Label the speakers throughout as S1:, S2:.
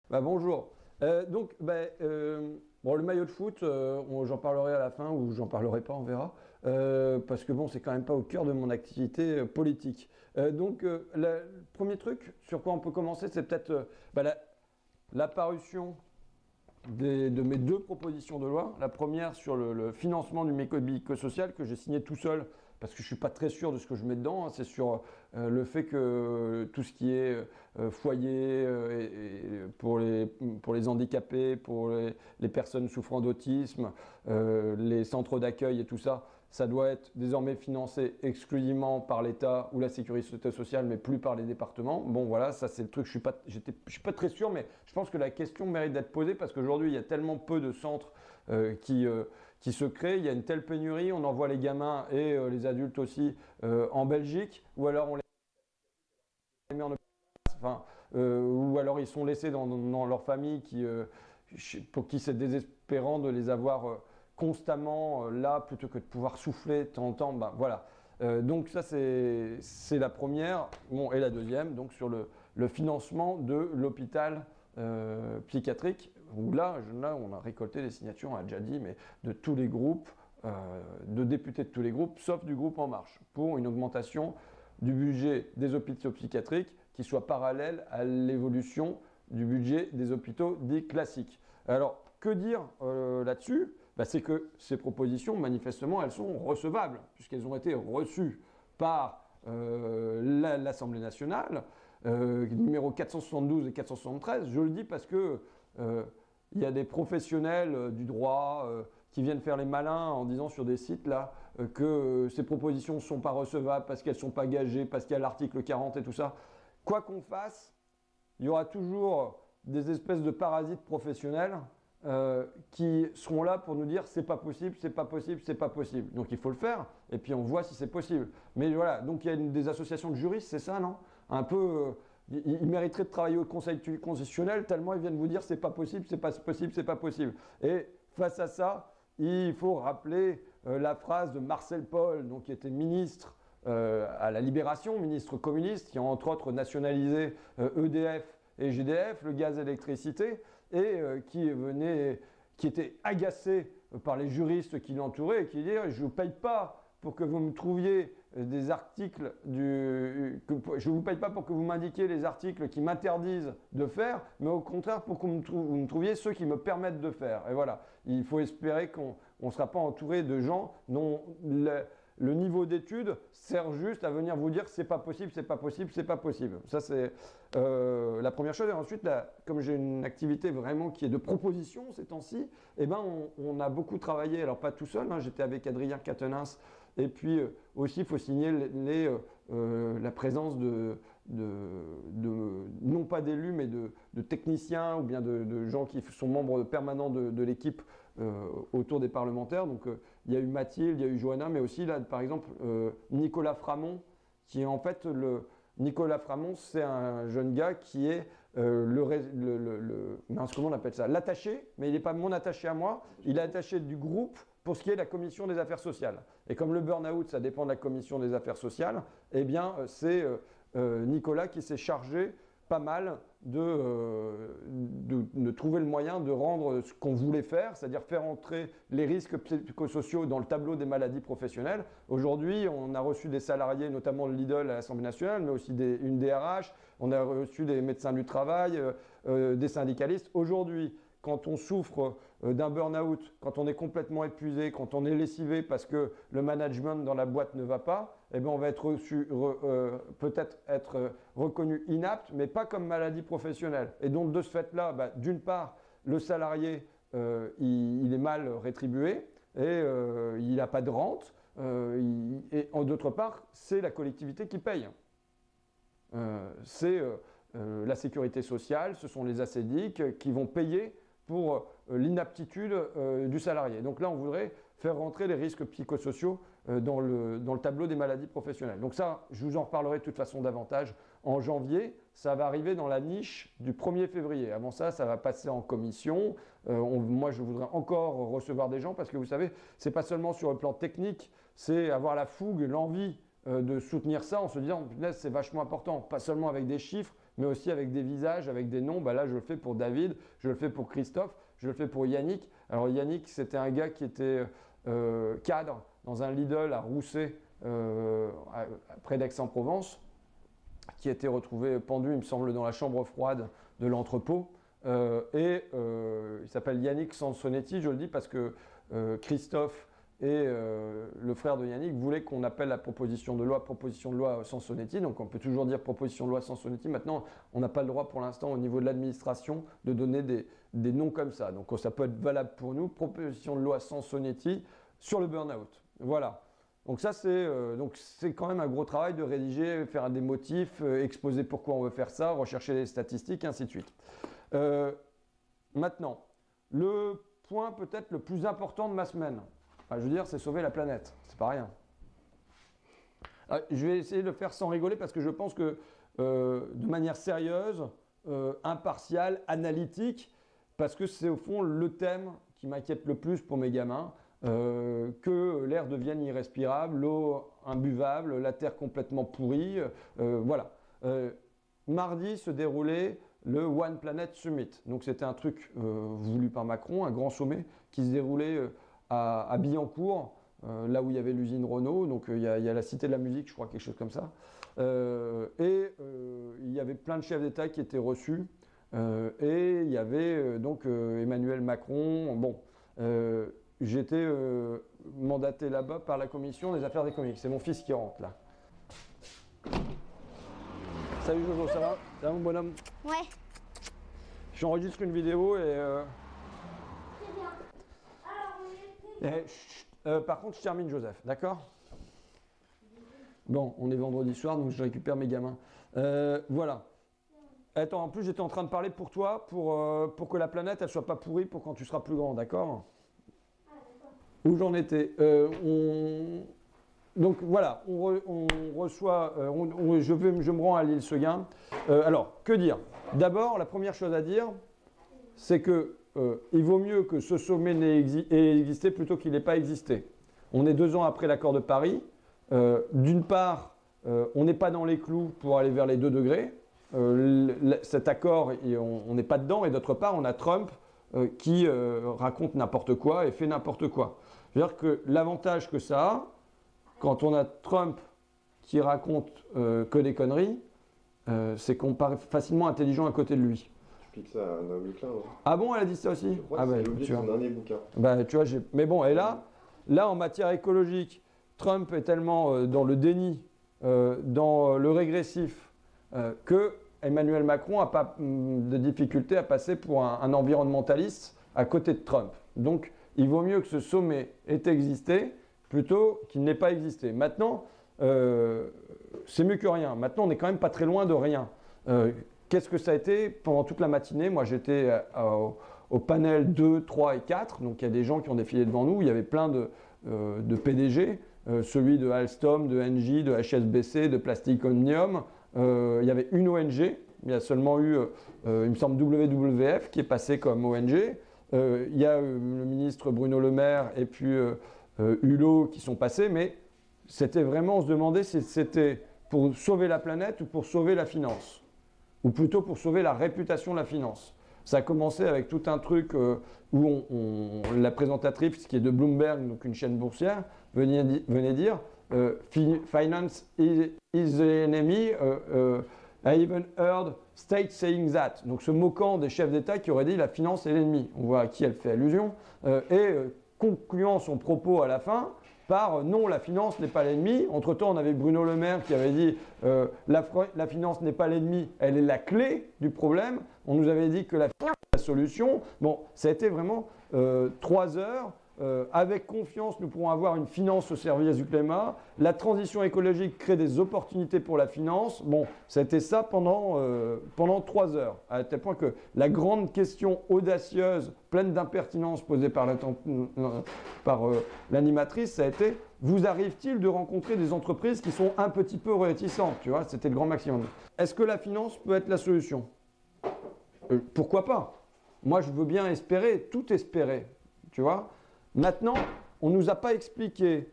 S1: Bonjour. Bon, le maillot de foot, j'en parlerai à la fin ou j'en parlerai pas, on verra. Parce que bon, c'est quand même pas au cœur de mon activité politique. Le premier truc sur quoi on peut commencer, c'est peut-être la parution de mes deux propositions de loi. La première sur le financement du médico-social que j'ai signé tout seul parce que je ne suis pas très sûr de ce que je mets dedans. Hein. C'est sur le fait que tout ce qui est foyer pour les handicapés, pour les personnes souffrant d'autisme, les centres d'accueil et tout ça, ça doit être désormais financé exclusivement par l'État ou la sécurité sociale, mais plus par les départements. Bon, voilà, ça c'est le truc. Je suis pas très sûr, mais je pense que la question mérite d'être posée parce qu'aujourd'hui, il y a tellement peu de centres qui se créent. Il y a une telle pénurie, on envoie les gamins et les adultes aussi en Belgique, ou alors on les met en enfin, ou alors ils sont laissés dans leur famille pour qui c'est désespérant de les avoir constamment là plutôt que de pouvoir souffler de temps en temps. Ben, voilà. Donc ça c'est la première. Bon, et la deuxième, donc sur le financement de l'hôpital psychiatrique, où là on a récolté des signatures, on a déjà dit, mais de tous les groupes, de députés de tous les groupes, sauf du groupe En Marche, pour une augmentation du budget des hôpitaux psychiatriques qui soit parallèle à l'évolution du budget des hôpitaux dits classiques. Alors, que dire là-dessus? C'est que ces propositions, manifestement, elles sont recevables, puisqu'elles ont été reçues par l'Assemblée nationale, numéro 472 et 473. Je le dis parce que il y a des professionnels du droit qui viennent faire les malins en disant sur des sites là que ces propositions ne sont pas recevables parce qu'elles ne sont pas gagées, parce qu'il y a l'article 40 et tout ça. Quoi qu'on fasse, il y aura toujours des espèces de parasites professionnels qui seront là pour nous dire c'est pas possible, c'est pas possible, c'est pas possible. Donc il faut le faire et puis on voit si c'est possible. Mais voilà, donc il y a des associations de juristes, c'est ça, non? Un peu, ils mériteraient de travailler au Conseil constitutionnel tellement ils viennent vous dire c'est pas possible, c'est pas possible, c'est pas possible. Et face à ça, il faut rappeler la phrase de Marcel Paul, donc, qui était ministre à la Libération, ministre communiste, qui a entre autres nationalisé EDF et GDF, le gaz et l'électricité, et qui était agacé par les juristes qui l'entouraient et qui disaient je ne vous paye pas pour que vous me trouviez des articles je ne vous paye pas pour que vous m'indiquiez les articles qui m'interdisent de faire, mais au contraire pour que vous me trouviez ceux qui me permettent de faire. Et voilà, il faut espérer qu'on ne sera pas entouré de gens dont le niveau d'études sert juste à venir vous dire c'est pas possible, c'est pas possible, c'est pas possible. Ça c'est la première chose. Et ensuite, là, comme j'ai une activité vraiment qui est de proposition ces temps-ci, eh ben on a beaucoup travaillé, alors pas tout seul, hein, j'étais avec Adrien Quatennens, et puis aussi il faut signer la présence non pas d'élus, mais de techniciens ou bien de gens qui sont membres permanents de l'équipe autour des parlementaires. Donc il y a eu Mathilde, il y a eu Johanna, mais aussi là par exemple Nicolas Framont, qui est en fait Nicolas Framont, c'est un jeune gars qui est comment on appelle ça? L'attaché, mais il n'est pas mon attaché à moi, il est attaché du groupe pour ce qui est de la commission des affaires sociales. Et comme le burn-out, ça dépend de la commission des affaires sociales, eh bien c'est Nicolas qui s'est chargé pas mal de trouver le moyen de rendre ce qu'on voulait faire, c'est-à-dire faire entrer les risques psychosociaux dans le tableau des maladies professionnelles. Aujourd'hui, on a reçu des salariés, notamment le Lidl à l'Assemblée nationale, mais aussi une DRH, on a reçu des médecins du travail, des syndicalistes. Aujourd'hui, quand on souffre d'un burn-out, quand on est complètement épuisé, quand on est lessivé parce que le management dans la boîte ne va pas, eh bien on va être peut-être être reconnu inapte, mais pas comme maladie professionnelle. Et donc de ce fait-là, d'une part, le salarié, il est mal rétribué et il n'a pas de rente. Et d'autre part, c'est la collectivité qui paye. C'est la sécurité sociale, ce sont les ACDIC qui vont payer pour l'inaptitude du salarié. Donc là, on voudrait faire rentrer les risques psychosociaux dans le tableau des maladies professionnelles. Donc ça, je vous en reparlerai de toute façon davantage en janvier. Ça va arriver dans la niche du 1er février. Avant ça, ça va passer en commission. Moi, je voudrais encore recevoir des gens parce que vous savez, c'est pas seulement sur le plan technique, c'est avoir la fougue, l'envie de soutenir ça en se disant c'est vachement important, pas seulement avec des chiffres, mais aussi avec des visages, avec des noms. Bah là, je le fais pour David, je le fais pour Christophe, je le fais pour Yannick. Alors Yannick, c'était un gars qui était cadre dans un Lidl à Rousset, près d'Aix-en-Provence, qui a été retrouvé pendu, il me semble, dans la chambre froide de l'entrepôt. Il s'appelle Yannick Sansonetti, je le dis parce que Christophe et le frère de Yannick voulaient qu'on appelle la proposition de loi Sansonetti. Donc on peut toujours dire proposition de loi Sansonetti. Maintenant, on n'a pas le droit pour l'instant au niveau de l'administration de donner des noms comme ça. Donc ça peut être valable pour nous, proposition de loi Sansonetti sur le burn-out. Voilà. Donc ça, c'est quand même un gros travail de rédiger, faire des motifs, exposer pourquoi on veut faire ça, rechercher les statistiques, ainsi de suite. Maintenant, le point peut-être le plus important de ma semaine, je veux dire, c'est sauver la planète. C'est pas rien. Je vais essayer de le faire sans rigoler parce que je pense que de manière sérieuse, impartiale, analytique, parce que c'est au fond le thème qui m'inquiète le plus pour mes gamins. Que l'air devienne irrespirable, l'eau imbuvable, la terre complètement pourrie. Voilà. Mardi se déroulait le One Planet Summit. Donc c'était un truc voulu par Macron, un grand sommet qui se déroulait à Billancourt, là où il y avait l'usine Renault. Donc il y a la Cité de la Musique, je crois, quelque chose comme ça. Il y avait plein de chefs d'État qui étaient reçus. Et il y avait donc Emmanuel Macron. Bon. J'ai été mandaté là-bas par la commission des affaires économiques. C'est mon fils qui rentre là. Salut Jojo, ça va? Ça va mon bonhomme?
S2: Ouais.
S1: J'enregistre une vidéo et...
S2: C'est bien. Alors,
S1: par contre, je termine Joseph, d'accord? Bon, on est vendredi soir, donc je récupère mes gamins. Voilà. Attends, en plus, j'étais en train de parler pour toi, pour que la planète, elle soit pas pourrie pour quand tu seras plus grand, d'accord? Où j'en étais Donc voilà, on reçoit, je me rends à l'île Seguin. Alors, que dire? D'abord, la première chose à dire, c'est que il vaut mieux que ce sommet ait existé plutôt qu'il n'ait pas existé. On est 2 ans après l'accord de Paris. D'une part, on n'est pas dans les clous pour aller vers les 2 degrés. Cet accord, on n'est pas dedans. Et d'autre part, on a Trump qui raconte n'importe quoi et fait n'importe quoi. C'est-à-dire que l'avantage que ça a, quand on a Trump qui raconte que des conneries, c'est qu'on paraît facilement intelligent à côté de lui.
S3: Tu piques ça à Naomi Klein, hein.
S1: Ah bon, elle a dit ça aussi?
S3: Je crois
S1: Ah
S3: que
S1: bah,
S3: c'est oublié son dernier bouquin.
S1: Bah, tu vois, mais bon, et là, en matière écologique, Trump est tellement dans le déni, dans le régressif, que Emmanuel Macron n'a pas de difficulté à passer pour un environnementaliste à côté de Trump. Donc, il vaut mieux que ce sommet ait existé plutôt qu'il n'ait pas existé. Maintenant, c'est mieux que rien. Maintenant, on n'est quand même pas très loin de rien. Qu'est-ce que ça a été pendant toute la matinée? Moi, j'étais au panel 2, 3 et 4. Donc, il y a des gens qui ont défilé devant nous. Il y avait plein de PDG, celui de Alstom, de Engie, de HSBC, de Plastic Omnium. Il y avait une ONG. Il y a seulement eu, il me semble, WWF qui est passé comme ONG. Il y a le ministre Bruno Le Maire et puis Hulot qui sont passés, mais c'était vraiment, on se demandait si c'était pour sauver la planète ou pour sauver la finance, ou plutôt pour sauver la réputation de la finance. Ça a commencé avec tout un truc où la présentatrice, qui est de Bloomberg, donc une chaîne boursière, venait dire Finance is the enemy. I even heard state saying that. Donc se moquant des chefs d'État qui auraient dit la finance est l'ennemi. On voit à qui elle fait allusion. Concluant son propos à la fin par non, la finance n'est pas l'ennemi. Entre-temps, on avait Bruno Le Maire qui avait dit la finance n'est pas l'ennemi, elle est la clé du problème. On nous avait dit que la finance est la solution. Bon, ça a été vraiment 3 heures. Avec confiance, nous pourrons avoir une finance au service du climat. La transition écologique crée des opportunités pour la finance. Bon, ça a été ça pendant 3 heures. À tel point que la grande question audacieuse, pleine d'impertinence posée par l'animatrice, ça a été « Vous arrive-t-il de rencontrer des entreprises qui sont un petit peu réticentes ?» Tu vois, c'était le grand maximum. Est-ce que la finance peut être la solution? Pourquoi pas? Moi, je veux bien espérer, tout espérer. Tu vois? Maintenant, on ne nous a pas expliqué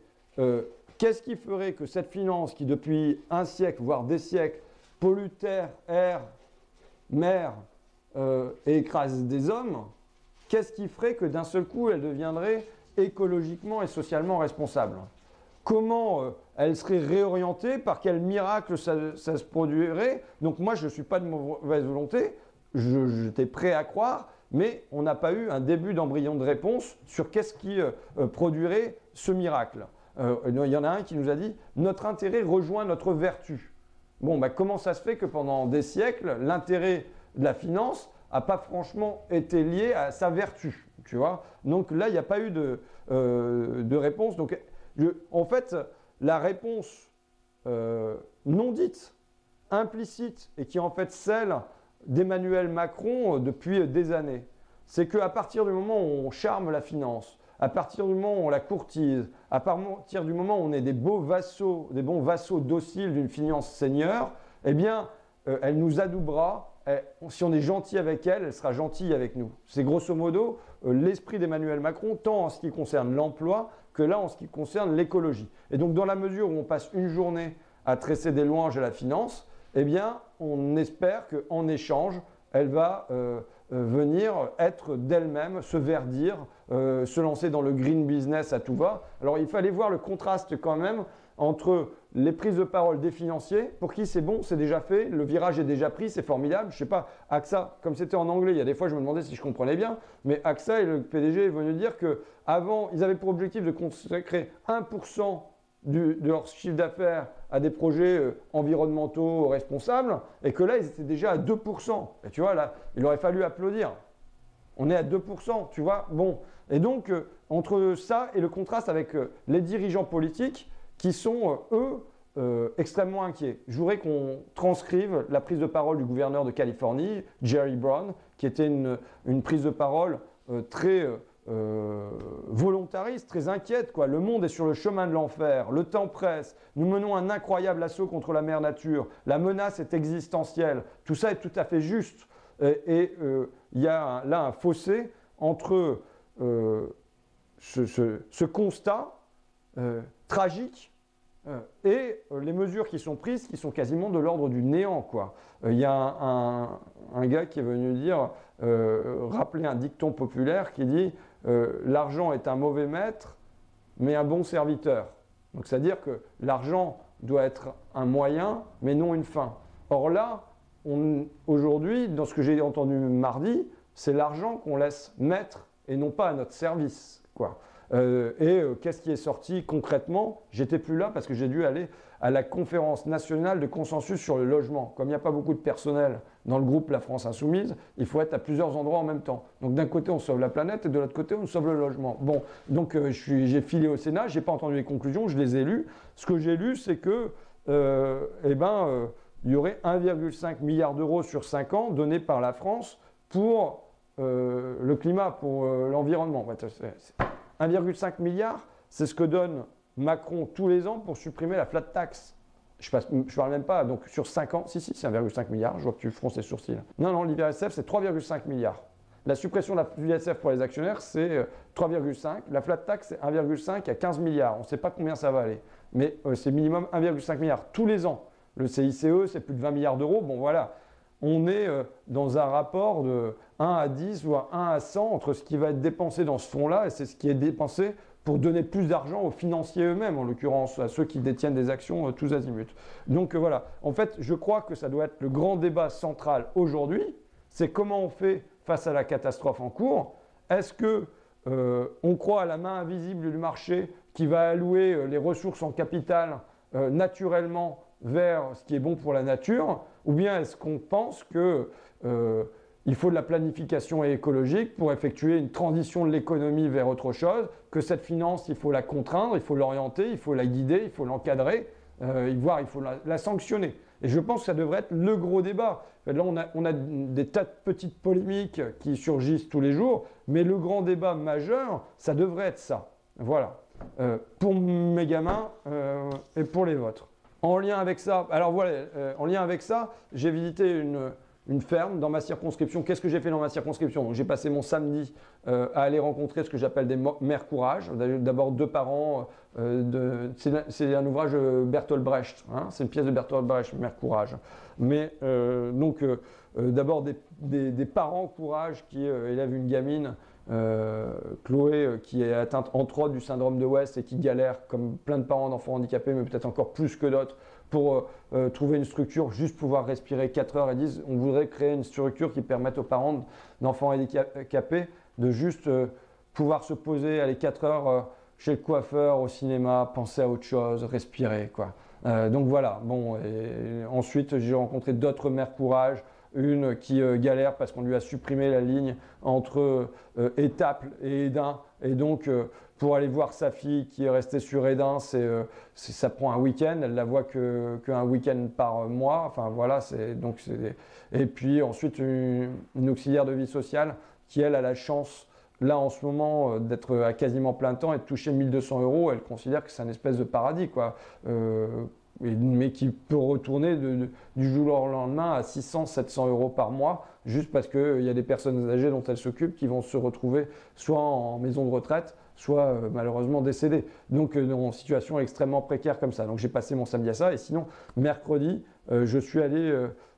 S1: qu'est-ce qui ferait que cette finance qui depuis un siècle, voire des siècles, pollue terre, air, mère et écrase des hommes, qu'est-ce qui ferait que d'un seul coup, elle deviendrait écologiquement et socialement responsable? Comment elle serait réorientée? Par quel miracle ça se produirait? Donc moi, je ne suis pas de mauvaise volonté, j'étais prêt à croire, mais on n'a pas eu un début d'embryon de réponse sur qu'est-ce qui produirait ce miracle. Il y en a un qui nous a dit « Notre intérêt rejoint notre vertu ». Bon, bah, comment ça se fait que pendant des siècles, l'intérêt de la finance n'a pas franchement été lié à sa vertu, tu vois? Donc là, il n'y a pas eu de réponse. Donc, en fait, la réponse non dite, implicite, et qui est en fait celle d'Emmanuel Macron depuis des années, c'est qu'à partir du moment où on charme la finance, à partir du moment où on la courtise, à partir du moment où on est des bons vassaux dociles d'une finance seigneur, eh bien, elle nous adoubera. Si on est gentil avec elle, elle sera gentille avec nous. C'est grosso modo l'esprit d'Emmanuel Macron, tant en ce qui concerne l'emploi que là en ce qui concerne l'écologie. Et donc, dans la mesure où on passe une journée à tresser des louanges à la finance, eh bien, on espère qu'en échange, elle va venir être d'elle-même, se verdir, se lancer dans le green business à tout va. Alors, il fallait voir le contraste quand même entre les prises de parole des financiers, pour qui c'est bon, c'est déjà fait, le virage est déjà pris, c'est formidable. Je ne sais pas, AXA, comme c'était en anglais, il y a des fois je me demandais si je comprenais bien, mais AXA et le PDG est venu dire qu'avant, ils avaient pour objectif de consacrer 1% de leur chiffre d'affaires à des projets environnementaux responsables, et que là, ils étaient déjà à 2%. Et tu vois, là, il aurait fallu applaudir. On est à 2%, tu vois. Bon, et donc, entre ça et le contraste avec les dirigeants politiques, qui sont, eux, extrêmement inquiets. Je voudrais qu'on transcrive la prise de parole du gouverneur de Californie, Jerry Brown, qui était une prise de parole très volontariste, très inquiète, quoi. Le monde est sur le chemin de l'enfer, le temps presse, nous menons un incroyable assaut contre la mère nature, la menace est existentielle, tout ça est tout à fait juste. Et il y a là un fossé entre ce constat tragique et les mesures qui sont prises, qui sont quasiment de l'ordre du néant, quoi. Il y a un gars qui est venu dire, rappeler un dicton populaire qui dit l'argent est un mauvais maître, mais un bon serviteur. Donc, c'est-à-dire que l'argent doit être un moyen, mais non une fin. Or là, aujourd'hui, dans ce que j'ai entendu mardi, c'est l'argent qu'on laisse maître et non pas à notre service, quoi. Qu'est-ce qui est sorti concrètement? J'étais plus là parce que j'ai dû aller à la conférence nationale de consensus sur le logement. Comme il n'y a pas beaucoup de personnel dans le groupe La France Insoumise, il faut être à plusieurs endroits en même temps. Donc d'un côté on sauve la planète et de l'autre côté on sauve le logement. Bon, donc j'ai filé au Sénat, j'ai pas entendu les conclusions, je les ai lues. Ce que j'ai lu, c'est que il y aurait 1,5 milliard d'euros sur 5 ans donnés par la France pour le climat, pour l'environnement. 1,5 milliard, c'est ce que donne Macron tous les ans pour supprimer la flat tax. Je parle même pas, donc sur 5 ans, si, c'est 1,5 milliard, je vois que tu fronces les sourcils. Non, l'ISF, c'est 3,5 milliards. La suppression de l'ISF pour les actionnaires, c'est 3,5. La flat tax, c'est 1,5 à 15 milliards. On ne sait pas combien ça va aller, mais c'est minimum 1,5 milliard tous les ans. Le CICE, c'est plus de 20 milliards d'euros. Bon, voilà. On est dans un rapport de 1 à 10 ou 1 à 100 entre ce qui va être dépensé dans ce fonds-là et c'est ce qui est dépensé pour donner plus d'argent aux financiers eux-mêmes, en l'occurrence à ceux qui détiennent des actions tous azimuts. Donc voilà, en fait, je crois que ça doit être le grand débat central aujourd'hui, c'est comment on fait face à la catastrophe en cours. Est-ce qu'on croit à la main invisible du marché qui va allouer les ressources en capital naturellement vers ce qui est bon pour la nature, ou bien est-ce qu'on pense qu'il faut de la planification écologique pour effectuer une transition de l'économie vers autre chose, que cette finance, il faut la contraindre, il faut l'orienter, il faut la guider, il faut l'encadrer, voire il faut la sanctionner. Et je pense que ça devrait être le gros débat. Là, on a des tas de petites polémiques qui surgissent tous les jours, mais le grand débat majeur, ça devrait être ça. Voilà, pour mes gamins et pour les vôtres. En lien avec ça, alors voilà, en lien avec ça, j'ai visité une ferme dans ma circonscription. Qu'est-ce que j'ai fait dans ma circonscription? J'ai passé mon samedi à aller rencontrer ce que j'appelle des mères courage. D'abord 2 parents, c'est un ouvrage de Bertolt Brecht, hein, c'est une pièce de Bertolt Brecht, Mère courage. Mais donc d'abord des parents courage qui élèvent une gamine, Chloé, qui est atteinte entre autres du syndrome de West et qui galère comme plein de parents d'enfants handicapés, mais peut-être encore plus que d'autres, pour trouver une structure, juste pouvoir respirer 4 heures. Et disent, on voudrait créer une structure qui permette aux parents d'enfants handicapés de juste pouvoir se poser, aller 4 heures chez le coiffeur, au cinéma, penser à autre chose, respirer, quoi. Donc voilà, bon, et ensuite j'ai rencontré d'autres mères courage, une qui galère parce qu'on lui a supprimé la ligne entre Étaples et Hesdin, et donc pour aller voir sa fille qui est restée sur Hesdin, ça prend un week-end, elle la voit qu'un week-end par mois, enfin voilà, et puis ensuite une auxiliaire de vie sociale qui elle a la chance là en ce moment d'être à quasiment plein temps et de toucher 1 200 €, elle considère que c'est un espèce de paradis, quoi. Mais qui peut retourner du jour au lendemain à 600, 700 € par mois, juste parce qu'il y a des personnes âgées dont elle s'occupe qui vont se retrouver soit en maison de retraite, soit malheureusement décédées. Donc en situation extrêmement précaire comme ça. Donc j'ai passé mon samedi à ça. Et sinon, mercredi, je suis allé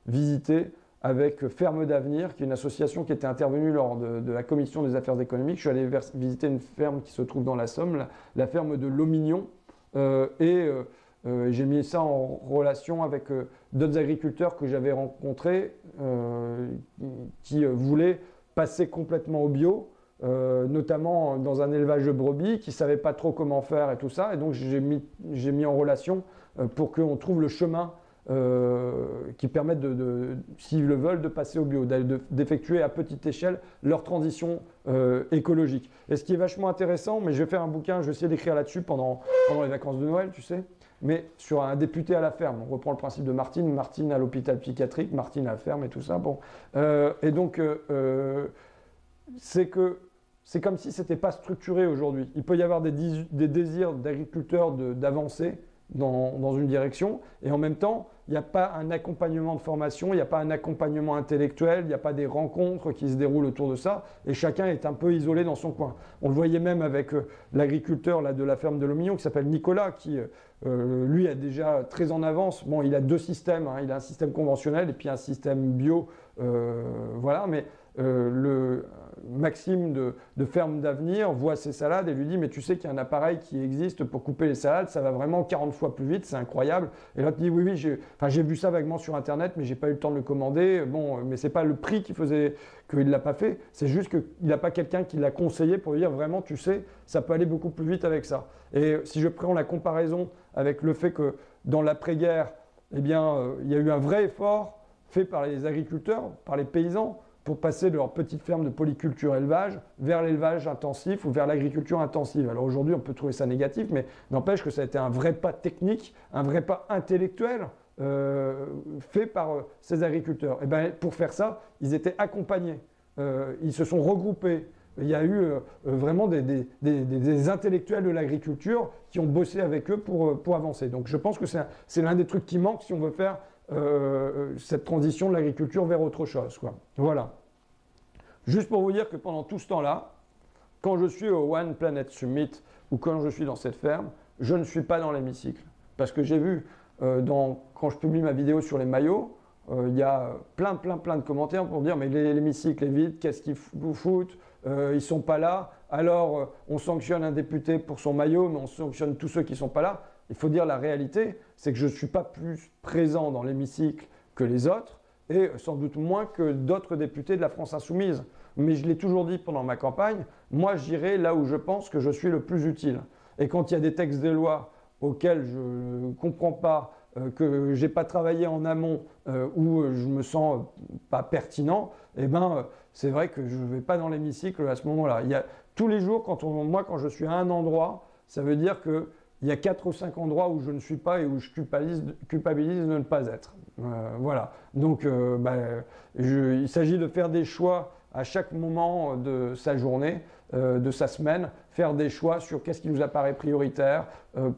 S1: visiter avec Ferme d'Avenir, qui est une association qui était intervenue lors de la commission des affaires économiques. Je suis allé visiter une ferme qui se trouve dans la Somme, la ferme de Lomignon. J'ai mis ça en relation avec d'autres agriculteurs que j'avais rencontrés qui voulaient passer complètement au bio, notamment dans un élevage de brebis, qui ne savaient pas trop comment faire et tout ça. Et donc j'ai mis en relation pour qu'on trouve le chemin qui permettent, s'ils le veulent, de passer au bio, d'effectuer à petite échelle leur transition écologique. Et ce qui est vachement intéressant, mais je vais faire un bouquin, je vais essayer d'écrire là-dessus pendant les vacances de Noël, tu sais, mais sur un député à la ferme. On reprend le principe de Martine à l'hôpital psychiatrique, Martine à la ferme et tout ça. Bon. Et donc, c'est comme si ce n'était pas structuré aujourd'hui. Il peut y avoir des désirs d'agriculteurs d'avancer dans une direction, et en même temps, il n'y a pas un accompagnement de formation, il n'y a pas un accompagnement intellectuel, il n'y a pas des rencontres qui se déroulent autour de ça, et chacun est un peu isolé dans son coin. On le voyait même avec l'agriculteur de la ferme de Lomignon qui s'appelle Nicolas, qui lui est déjà très en avance. Bon, il a 2 systèmes, hein. Il a un système conventionnel et puis un système bio, voilà, mais Maxime de Ferme d'Avenir voit ses salades et lui dit, mais tu sais qu'il y a un appareil qui existe pour couper les salades, ça va vraiment 40 fois plus vite, c'est incroyable. Et l'autre dit, oui, j'ai vu ça vaguement sur internet, mais j'ai pas eu le temps de le commander. Bon, mais c'est pas le prix qui faisait qu'il ne l'a pas fait, c'est juste qu'il n'a pas quelqu'un qui l'a conseillé pour lui dire, vraiment, tu sais, ça peut aller beaucoup plus vite avec ça. Et si je prends la comparaison avec le fait que dans l'après-guerre, eh bien, il y a eu un vrai effort fait par les agriculteurs, par les paysans, pour passer de leur petite ferme de polyculture élevage vers l'élevage intensif ou vers l'agriculture intensive. Alors aujourd'hui, on peut trouver ça négatif, mais n'empêche que ça a été un vrai pas technique, un vrai pas intellectuel fait par ces agriculteurs. Et bien, pour faire ça, ils étaient accompagnés, ils se sont regroupés. Il y a eu vraiment des intellectuels de l'agriculture qui ont bossé avec eux pour avancer. Donc je pense que c'est l'un des trucs qui manque si on veut faire cette transition de l'agriculture vers autre chose, quoi. Voilà. Juste pour vous dire que pendant tout ce temps-là, quand je suis au One Planet Summit ou quand je suis dans cette ferme, je ne suis pas dans l'hémicycle. Parce que j'ai vu, quand je publie ma vidéo sur les maillots, il y a plein de commentaires pour dire mais l'hémicycle est vide, qu'est-ce qu'ils vous foutent, ils ne sont pas là, alors on sanctionne un député pour son maillot, mais on sanctionne tous ceux qui ne sont pas là. Il faut dire la réalité, c'est que je ne suis pas plus présent dans l'hémicycle que les autres, et sans doute moins que d'autres députés de la France Insoumise. Mais je l'ai toujours dit pendant ma campagne, moi j'irai là où je pense que je suis le plus utile. Et quand il y a des textes de loi auxquels je ne comprends pas, que je n'ai pas travaillé en amont, où je ne me sens pas pertinent, eh ben, c'est vrai que je ne vais pas dans l'hémicycle à ce moment-là. Tous les jours, quand je suis à un endroit, ça veut dire que il y a 4 ou 5 endroits où je ne suis pas et où je culpabilise de ne pas être. Voilà. Donc, il s'agit de faire des choix à chaque moment de sa journée, de sa semaine, faire des choix sur qu'est-ce qui nous apparaît prioritaire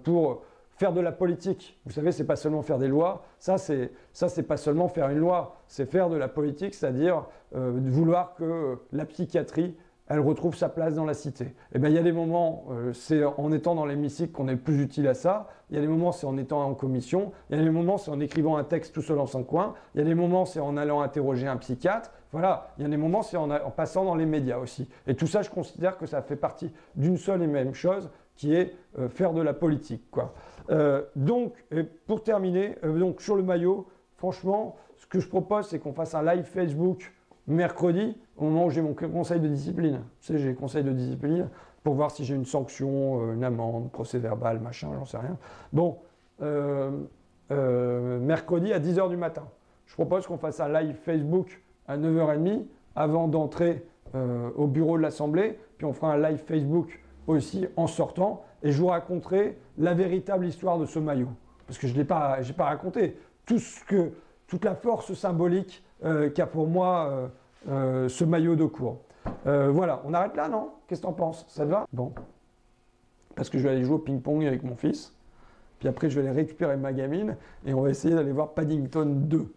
S1: pour faire de la politique. Vous savez, c'est pas seulement faire des lois. Ça, c'est pas seulement faire une loi. C'est faire de la politique, c'est-à-dire vouloir que la psychiatrie elle retrouve sa place dans la cité. Et bien, il y a des moments, c'est en étant dans l'hémicycle qu'on est le plus utile à ça. Il y a des moments, c'est en étant en commission. Il y a des moments, c'est en écrivant un texte tout seul dans son coin. Il y a des moments, c'est en allant interroger un psychiatre. Voilà, il y a des moments, c'est en passant dans les médias aussi. Et tout ça, je considère que ça fait partie d'une seule et même chose, qui est faire de la politique, quoi. Donc, pour terminer, donc sur le maillot, franchement, ce que je propose, c'est qu'on fasse un live Facebook mercredi, au moment où j'ai mon conseil de discipline. Tu sais, j'ai le conseil de discipline pour voir si j'ai une sanction, une amende, procès-verbal, machin, j'en sais rien. Bon, mercredi à 10h du matin. Je propose qu'on fasse un live Facebook à 9h30 avant d'entrer au bureau de l'Assemblée. Puis on fera un live Facebook aussi en sortant. Et je vous raconterai la véritable histoire de ce maillot. Parce que je n'ai pas raconté. Toute la force symbolique qu'a pour moi ce maillot de cours. Voilà, on arrête là, non? Qu'est-ce que t'en penses? Ça te va? Bon. Parce que je vais aller jouer au ping-pong avec mon fils. Puis après, je vais aller récupérer ma gamine et on va essayer d'aller voir Paddington 2.